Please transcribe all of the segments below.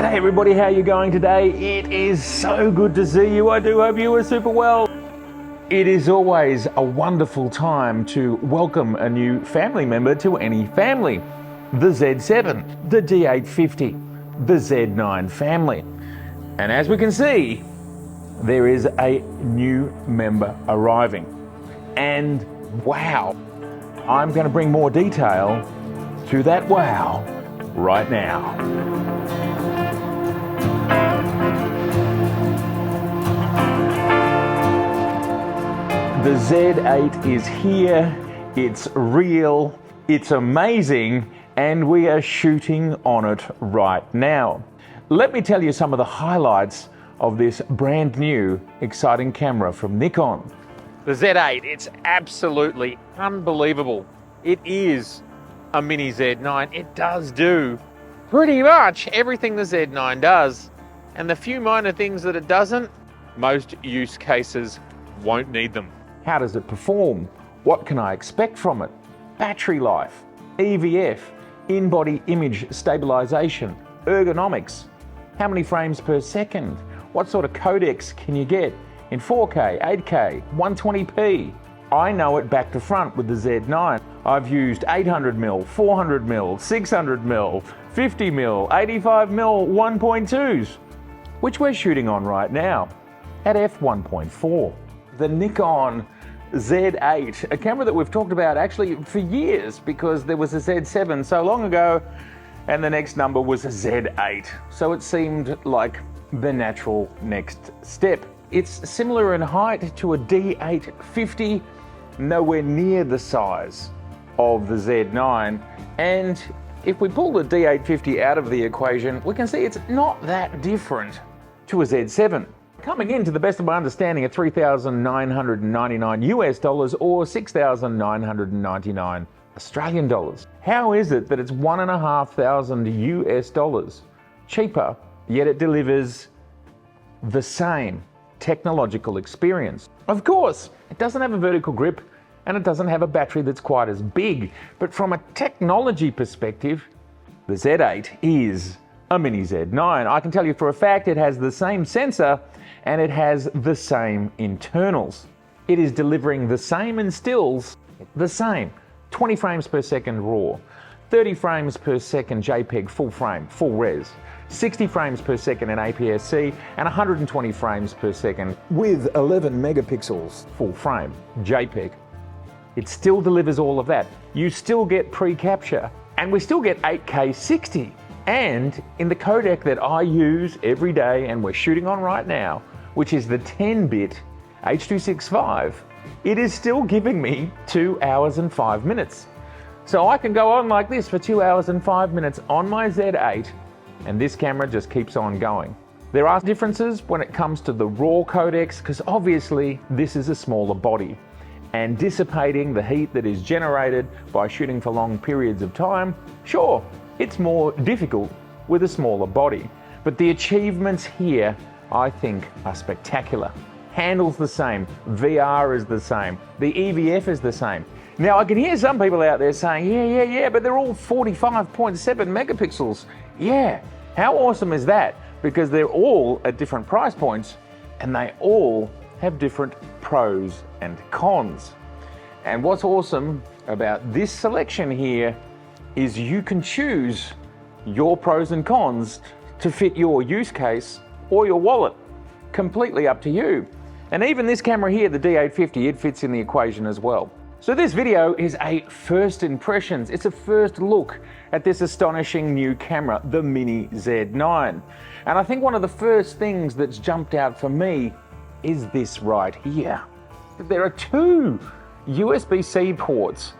G'day everybody, how are you going today? It is so good to see you. I do hope you are super well. It is always a wonderful time to welcome a new family member to any family. The Z7, the D850, the Z9 family. And as we can see, there is a new member arriving. And wow, I'm going to bring more detail to that wow right now. The Z8 is here, it's real, it's amazing, and we are shooting on it right now. Let me tell you some of the highlights of this brand new, exciting camera from Nikon. The Z8, it's absolutely unbelievable. It is a mini Z9. It does do pretty much everything the Z9 does. And the few minor things that it doesn't, most use cases won't need them. How does it perform? What can I expect from it? Battery life, EVF, in-body image stabilization, ergonomics, how many frames per second, what sort of codecs can you get in 4K, 8K, 120p. I know it back to front with the Z9. I've used 800mm, 400mm, 600mm, 50mm, 85mm 1.2s, which we're shooting on right now at f1.4. The Nikon Z8, a camera that we've talked about actually for years because there was a Z7 so long ago and the next number was a Z8. So it seemed like the natural next step. It's similar in height to a D850, nowhere near the size of the Z9. And if we pull the D850 out of the equation, we can see it's not that different to a Z7. Coming in, to the best of my understanding, at $3,999 US dollars or 6,999 Australian dollars. How is it that it's $1,500 US dollars cheaper, yet it delivers the same technological experience? Of course, it doesn't have a vertical grip and it doesn't have a battery that's quite as big, but from a technology perspective, the Z8 is a mini Z9. I can tell you for a fact it has the same sensor and it has the same internals. It is delivering the same in stills, the same 20 frames per second RAW, 30 frames per second JPEG full frame, full res, 60 frames per second in APS-C, and 120 frames per second with 11 megapixels full frame JPEG. It still delivers all of that. You still get pre-capture, and we still get 8K 60. And in the codec that I use every day and we're shooting on right now, which is the 10-bit H.265, it is still giving me 2 hours and 5 minutes. So I can go on like this for 2 hours and 5 minutes on my Z8, and this camera just keeps on going. There are differences when it comes to the RAW codecs, because obviously this is a smaller body, and dissipating the heat that is generated by shooting for long periods of time, sure, it's more difficult with a smaller body. But the achievements here, I think, are spectacular. Handle's the same, VR is the same, the EVF is the same. Now I can hear some people out there saying, yeah, but they're all 45.7 megapixels. Yeah, how awesome is that? Because they're all at different price points and they all have different pros and cons. And what's awesome about this selection here is you can choose your pros and cons to fit your use case or your wallet. Completely up to you. And even this camera here, the D850, it fits in the equation as well. So this video is a first impressions. It's a first look at this astonishing new camera, the Mini Z9. And I think one of the first things that's jumped out for me is this right here. There are 2 USB-C ports.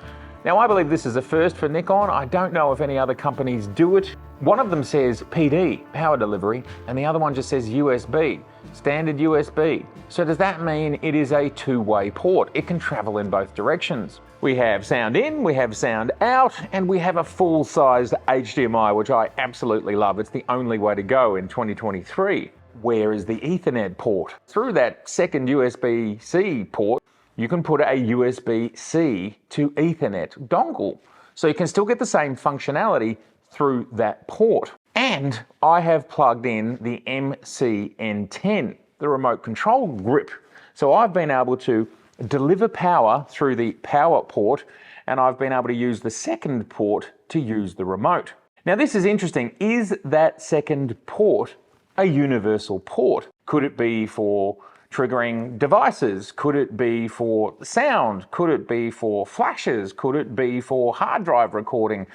Now I believe this is a first for Nikon. I don't know if any other companies do it. One of them says PD, power delivery, and the other one just says USB, standard USB. So does that mean it is a 2-way port? It can travel in both directions. We have sound in, we have sound out, and we have a full-sized HDMI, which I absolutely love. It's the only way to go in 2023. Where is the Ethernet port? Through that second USB-C port, you can put a USB-C to Ethernet dongle. So you can still get the same functionality through that port. And I have plugged in the MCN10, the remote control grip. So I've been able to deliver power through the power port, and I've been able to use the second port to use the remote. Now this is interesting. Is that second port a universal port? Could it be for triggering devices? Could it be for sound? Could it be for flashes? Could it be for hard drive recording?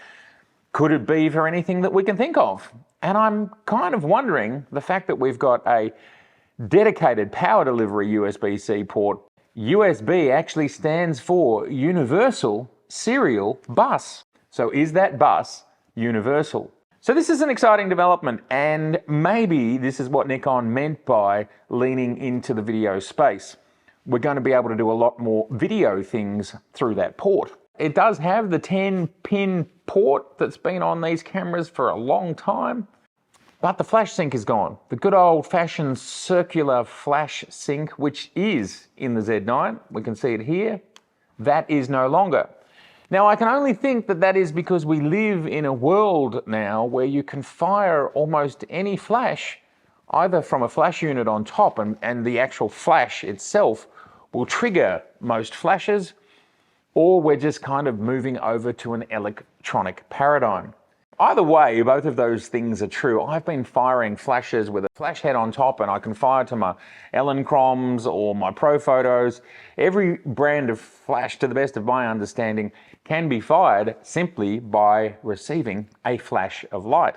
Could it be for anything that we can think of? And I'm kind of wondering, the fact that we've got a dedicated power delivery USB-C port, USB actually stands for Universal Serial Bus. So is that bus universal? So this is an exciting development, and maybe this is what Nikon meant by leaning into the video space. We're going to be able to do a lot more video things through that port. It does have the 10-pin port that's been on these cameras for a long time, but the flash sync is gone. The good old-fashioned circular flash sync, which is in the Z9, we can see it here, that is no longer. Now, I can only think that that is because we live in a world now where you can fire almost any flash, either from a flash unit on top, and the actual flash itself will trigger most flashes, or we're just kind of moving over to an electronic paradigm. Either way, both of those things are true. I've been firing flashes with a flash head on top, and I can fire to my Chroms or my Pro Photos. Every brand of flash, to the best of my understanding, can be fired simply by receiving a flash of light.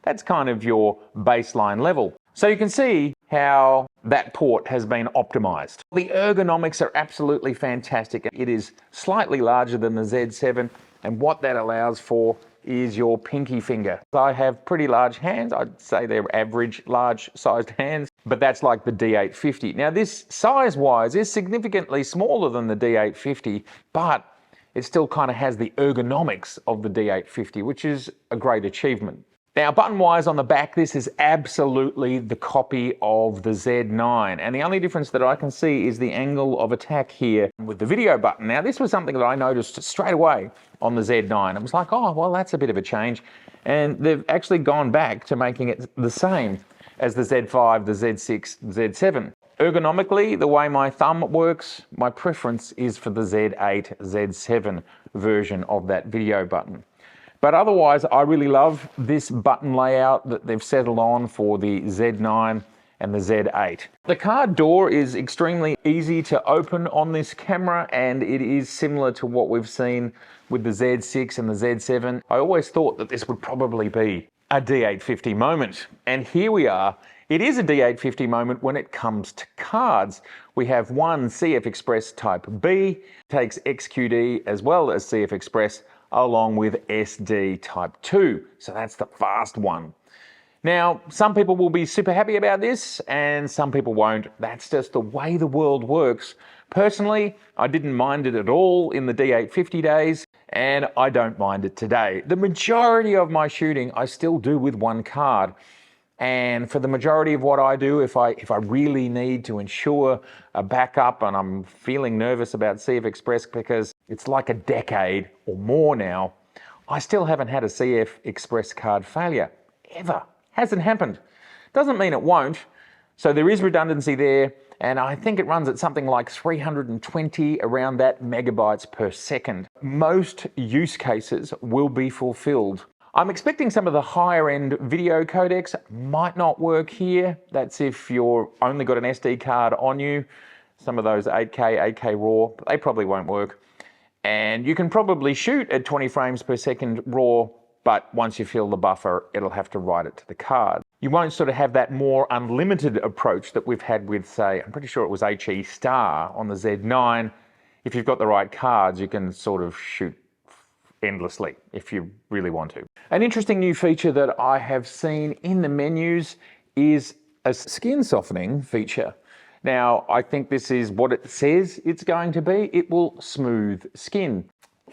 That's kind of your baseline level. So you can see how that port has been optimized. The ergonomics are absolutely fantastic. It is slightly larger than the Z7, and what that allows for is your pinky finger. I have pretty large hands. I'd say they're average large sized hands, but that's like the D850. Now this size-wise is significantly smaller than the D850, but it still kind of has the ergonomics of the D850, which is a great achievement. Now, button-wise on the back, this is absolutely the copy of the Z9. And the only difference that I can see is the angle of attack here with the video button. Now, this was something that I noticed straight away on the Z9. It was like, oh, well, that's a bit of a change. And they've actually gone back to making it the same as the Z5, the Z6, Z7. Ergonomically, the way my thumb works, my preference is for the Z8, Z7 version of that video button. But otherwise, I really love this button layout that they've settled on for the Z9 and the Z8. The card door is extremely easy to open on this camera, and it is similar to what we've seen with the Z6 and the Z7. I always thought that this would probably be a D850 moment, and here we are. It is a D850 moment when it comes to cards. We have one CF Express Type B, takes XQD as well as CF Express, along with SD Type 2. So that's the fast one. Now, some people will be super happy about this and some people won't. That's just the way the world works. Personally, I didn't mind it at all in the D850 days, and I don't mind it today. The majority of my shooting I still do with one card. And for the majority of what I do, if I really need to ensure a backup and I'm feeling nervous about CF Express because it's like a decade or more now, I still haven't had a CF Express card failure, ever. Hasn't happened. Doesn't mean it won't. So there is redundancy there, and I think it runs at something like 320, around that megabytes per second. Most use cases will be fulfilled. I'm expecting some of the higher end video codecs might not work here. That's if you're only got an SD card on you. Some of those 8K, 8K RAW, they probably won't work. And you can probably shoot at 20 frames per second RAW, but once you fill the buffer, it'll have to write it to the card. You won't sort of have that more unlimited approach that we've had with, say, I'm pretty sure it was HE Star on the Z9. If you've got the right cards, you can sort of shoot endlessly if you really want to. An interesting new feature that I have seen in the menus is a skin softening feature. Now, I think this is what it says it's going to be. It will smooth skin.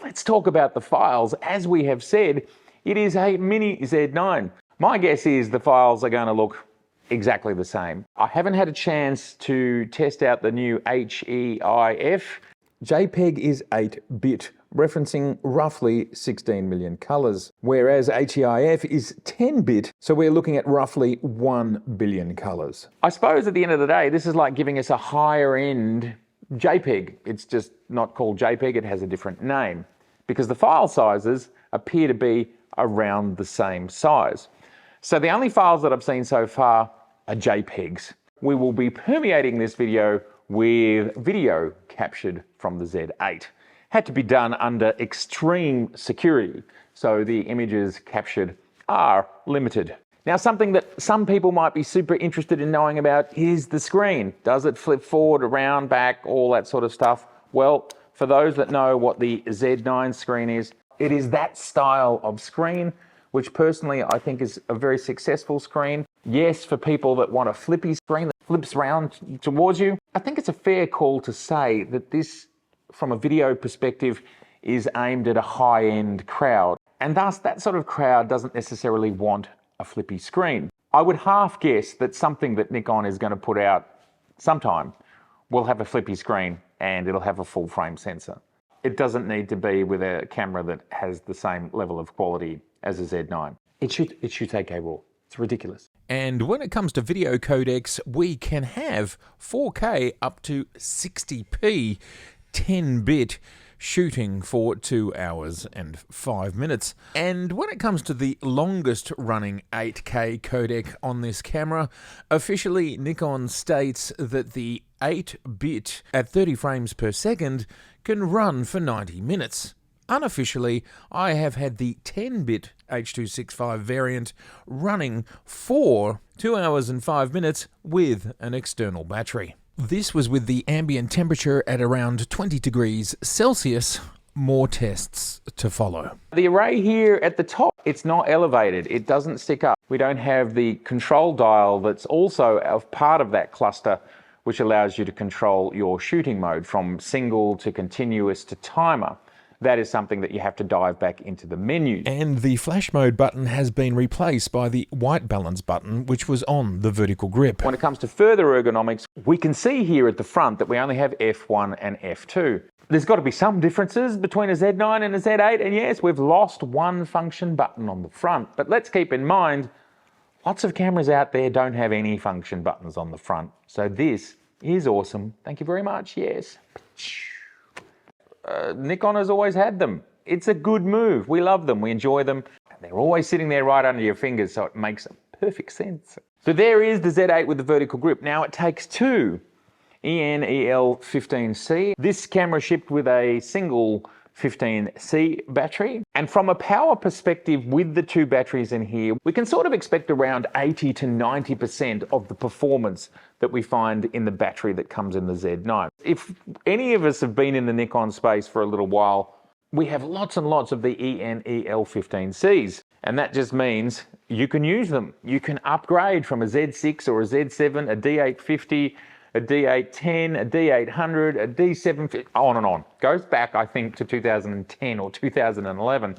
Let's talk about the files. As we have said, it is a mini Z9. My guess is the files are going to look exactly the same. I haven't had a chance to test out the new HEIF. JPEG is 8-bit, referencing roughly 16 million colors, whereas HEIF is 10-bit, so we're looking at roughly 1 billion colors. I suppose at the end of the day, this is like giving us a higher end JPEG. It's just not called JPEG, it has a different name, because the file sizes appear to be around the same size. So the only files that I've seen so far are JPEGs. We will be permeating this video with video captured from the Z8. Had to be done under extreme security, so the images captured are limited. Now, something that some people might be super interested in knowing about is the screen. Does it flip forward, around, back, all that sort of stuff? Well, for those that know what the Z9 screen is, it is that style of screen, which personally I think is a very successful screen. Yes, for people that want a flippy screen that flips around towards you, I think it's a fair call to say that this, from a video perspective, is aimed at a high-end crowd. And thus, that sort of crowd doesn't necessarily want a flippy screen. I would half guess that something that Nikon is going to put out sometime will have a flippy screen and it'll have a full frame sensor. It doesn't need to be with a camera that has the same level of quality as a Z9. It shoots 8K RAW. It's ridiculous. And when it comes to video codecs, we can have 4K up to 60p 10-bit shooting for 2 hours and 5 minutes. And when it comes to the longest running 8K codec on this camera, officially Nikon states that the 8-bit at 30 frames per second can run for 90 minutes. Unofficially, I have had the 10-bit H.265 variant running for 2 hours and 5 minutes with an external battery. This was with the ambient temperature at around 20 degrees Celsius. More tests to follow. The array here at the top, it's not elevated. It doesn't stick up. We don't have the control dial that's also a part of that cluster, which allows you to control your shooting mode from single to continuous to timer. That is something that you have to dive back into the menus. And the flash mode button has been replaced by the white balance button, which was on the vertical grip. When it comes to further ergonomics, we can see here at the front that we only have F1 and F2. There's got to be some differences between a Z9 and a Z8, and yes, we've lost one function button on the front. But let's keep in mind, lots of cameras out there don't have any function buttons on the front. So this is awesome. Thank you very much, yes. Nikon has always had them. It's a good move. We love them. We enjoy them. And they're always sitting there right under your fingers, so it makes perfect sense. So there is the Z8 with the vertical grip. Now it takes two EN-EL15C. This camera shipped with a single 15C battery. And from a power perspective, with the two batteries in here, we can sort of expect around 80 to 90% of the performance that we find in the battery that comes in the Z9. If any of us have been in the Nikon space for a little while, we have lots and lots of the EN-EL15Cs. And that just means you can use them. You can upgrade from a Z6 or a Z7, a D850, a D810, a D800, a D750, on and on. Goes back, I think, to 2010 or 2011.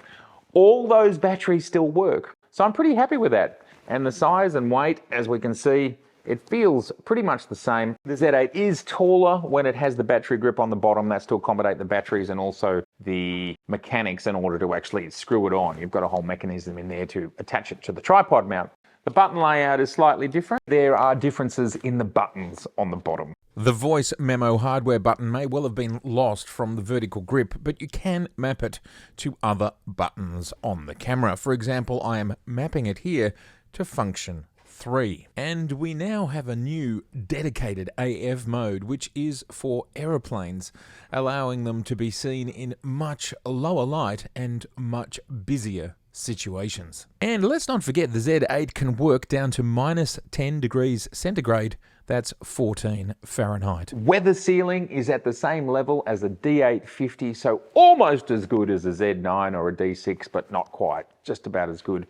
All those batteries still work. So I'm pretty happy with that. And the size and weight, as we can see, it feels pretty much the same. The Z8 is taller when it has the battery grip on the bottom. That's to accommodate the batteries and also the mechanics in order to actually screw it on. You've got a whole mechanism in there to attach it to the tripod mount. The button layout is slightly different. There are differences in the buttons on the bottom. The voice memo hardware button may well have been lost from the vertical grip, but you can map it to other buttons on the camera. For example, I am mapping it here to function 3. And we now have a new dedicated AF mode, which is for aeroplanes, allowing them to be seen in much lower light and much busier situations. And let's not forget the Z8 can work down to minus 10 degrees centigrade. That's 14 Fahrenheit. Weather sealing is at the same level as a D850, so almost as good as a Z9 or a D6, but not quite, just about as good.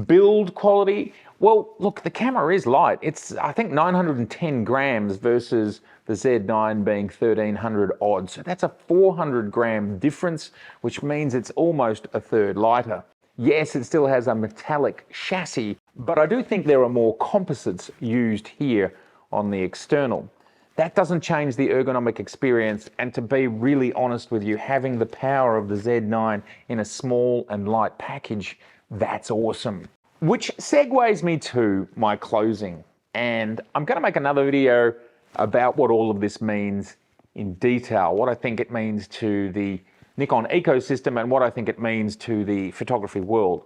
Build quality, well, look, the camera is light. It's, I think, 910 grams versus the Z9 being 1300 odd. So that's a 400 gram difference, which means it's almost a third lighter. Yes, it still has a metallic chassis, but I do think there are more composites used here on the external. That doesn't change the ergonomic experience, and to be really honest with you, having the power of the Z9 in a small and light package, that's awesome. Which segues me to my closing, and I'm going to make another video about what all of this means in detail, what I think it means to the Nikon ecosystem and what I think it means to the photography world,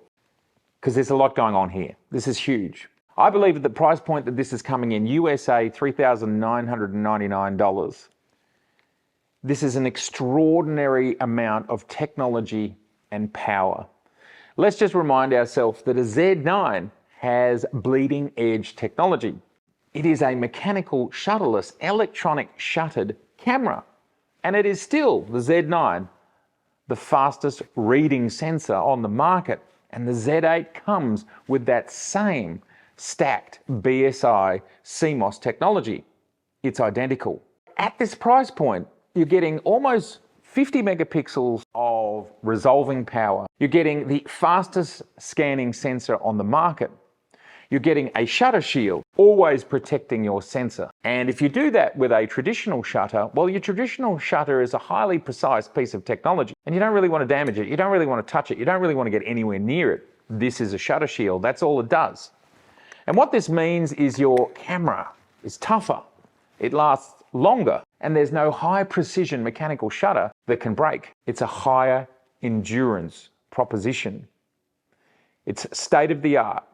because there's a lot going on here. This is huge. I believe at the price point that this is coming in, USA $3,999, this is an extraordinary amount of technology and power. Let's just remind ourselves that a Z9 has bleeding edge technology. It is a mechanical shutterless, electronic shuttered camera, and it is still the Z9, the fastest reading sensor on the market, and the Z8 comes with that same stacked BSI CMOS technology. It's identical. At this price point, you're getting almost 50 megapixels of resolving power. You're getting the fastest scanning sensor on the market. You're getting a shutter shield, always protecting your sensor. And if you do that with a traditional shutter, well, your traditional shutter is a highly precise piece of technology, and you don't really want to damage it. You don't really want to touch it. You don't really want to get anywhere near it. This is a shutter shield. That's all it does. And what this means is your camera is tougher, it lasts longer, and there's no high precision mechanical shutter that can break. It's a higher endurance proposition. It's state of the art,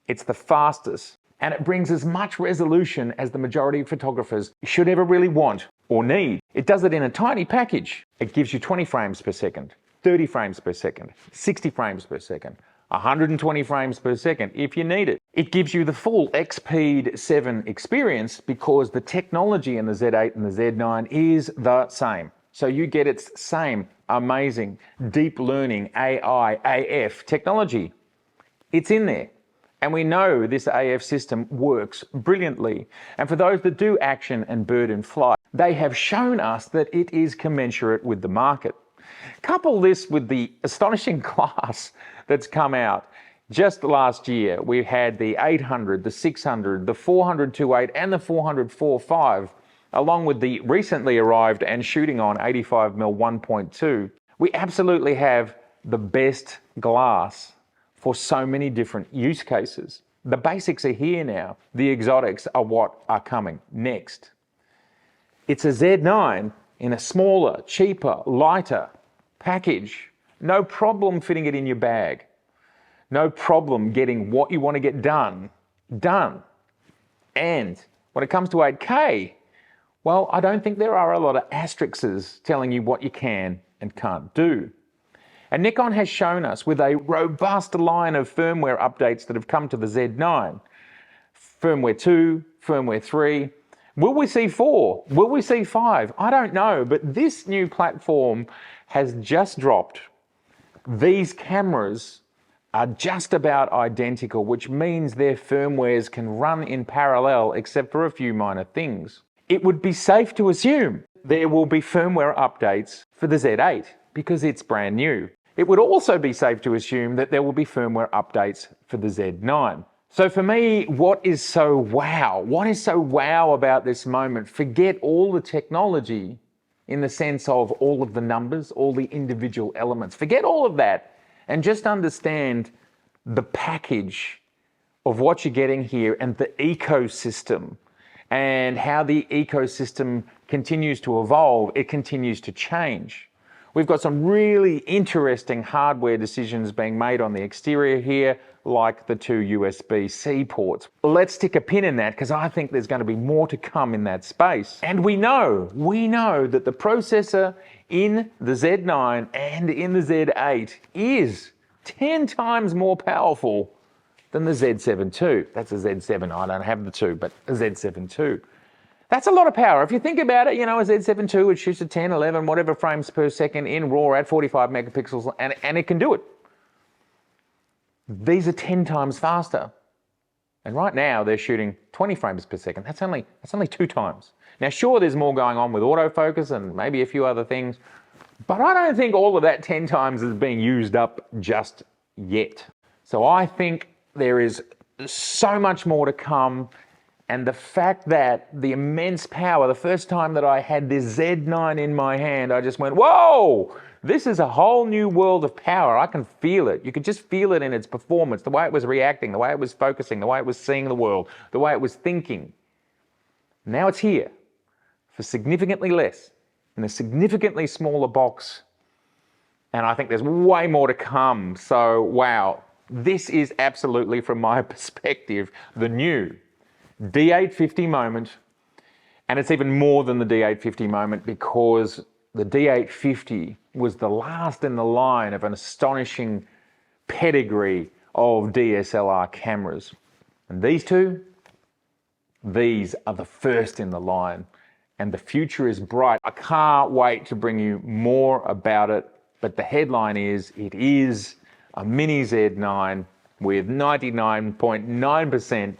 it's the fastest, and it brings as much resolution as the majority of photographers should ever really want or need. It does it in a tiny package. It gives you 20 frames per second, 30 frames per second, 60 frames per second, 120 frames per second if you need it. It gives you the full Expeed 7 experience because the technology in the Z8 and the Z9 is the same. So you get its same amazing deep learning AI, AF technology. It's in there. And we know this AF system works brilliantly. And for those that do action and bird and flight, they have shown us that it is commensurate with the market. Couple this with the astonishing class that's come out. Just last year, we had the 800, the 600, the 400-2.8 and the 400-4.5, along with the recently arrived and shooting on 85mm 1.2. We absolutely have the best glass for so many different use cases. The basics are here now. The exotics are what are coming next. It's a Z9 in a smaller, cheaper, lighter package. No problem fitting it in your bag. No problem getting what you want to get done. And when it comes to 8K, well, I don't think there are a lot of asterisks telling you what you can and can't do. And Nikon has shown us with a robust line of firmware updates that have come to the Z9. Firmware 2, firmware 3. Will we see 4? Will we see 5? I don't know, but this new platform has just dropped. These cameras are just about identical, which means their firmwares can run in parallel except for a few minor things. It would be safe to assume there will be firmware updates for the Z8 because it's brand new. It would also be safe to assume that there will be firmware updates for the Z9. So for me, what is so wow? What is so wow about this moment? Forget all the technology in the sense of all of the numbers, all the individual elements. Forget all of that and just understand the package of what you're getting here and the ecosystem and how the ecosystem continues to evolve. It continues to change. We've got some really interesting hardware decisions being made on the exterior here, like the 2 USB-C ports. Let's stick a pin in that because I think there's going to be more to come in that space. And we know that the processor in the Z9 and in the Z8 is 10 times more powerful than the Z7 II. That's a Z7, I don't have the 2, but a Z7 II. That's a lot of power. If you think about it, you know, a Z7 II, it shoots at 10, 11, whatever frames per second in RAW at 45 megapixels, and it can do it. These are 10 times faster. And right now they're shooting 20 frames per second. That's only 2 times. Now, sure, there's more going on with autofocus and maybe a few other things, but I don't think all of that 10 times is being used up just yet. So I think there is so much more to come. And the fact that the immense power, the first time that I had this Z9 in my hand, I just went, whoa, this is a whole new world of power. I can feel it. You could just feel it in its performance, the way it was reacting, the way it was focusing, the way it was seeing the world, the way it was thinking. Now it's here for significantly less, in a significantly smaller box. And I think there's way more to come. So, wow, this is absolutely, from my perspective, the new D850 moment. And it's even more than the D850 moment, because the D850 was the last in the line of an astonishing pedigree of DSLR cameras. And these two, these are the first in the line, and the future is bright. I can't wait to bring you more about it, but the headline is, it is a mini Z9 with 99.9%,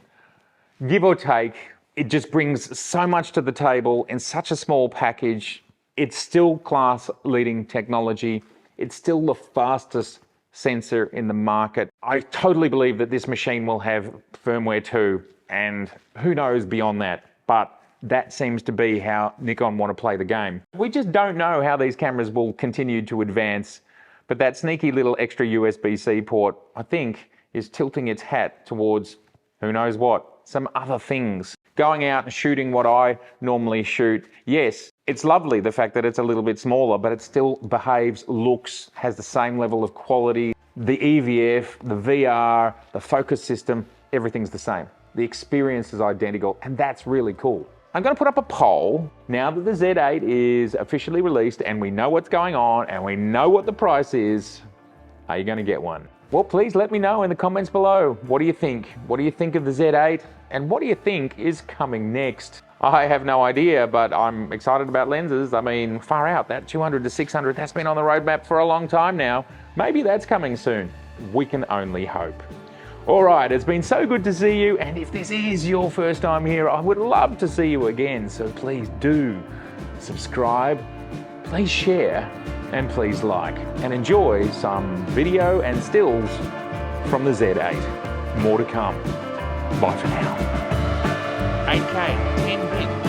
give or take. It just brings so much to the table in such a small package. It's still class-leading technology. It's still the fastest sensor in the market. I totally believe that this machine will have firmware 2, and who knows beyond that, but that seems to be how Nikon want to play the game. We just don't know how these cameras will continue to advance, but that sneaky little extra USB-C port, I think, is tilting its hat towards who knows what, some other things. Going out and shooting what I normally shoot, yes, it's lovely the fact that it's a little bit smaller, but it still behaves, looks, has the same level of quality. The EVF, the VR, the focus system, everything's the same. The experience is identical, and that's really cool. I'm going to put up a poll now that the Z8 is officially released and we know what's going on and we know what the price is. Are you going to get one? Well, please let me know in the comments below. What do you think? What do you think of the Z8? And what do you think is coming next? I have no idea, but I'm excited about lenses. I mean, far out, that 200 to 600, that's been on the roadmap for a long time now. Maybe that's coming soon. We can only hope. All right, it's been so good to see you, and if this is your first time here, I would love to see you again, so please do subscribe, please share, and please like, and enjoy some video and stills from the Z8. More to come. Bye for now. 8K, 10 bit.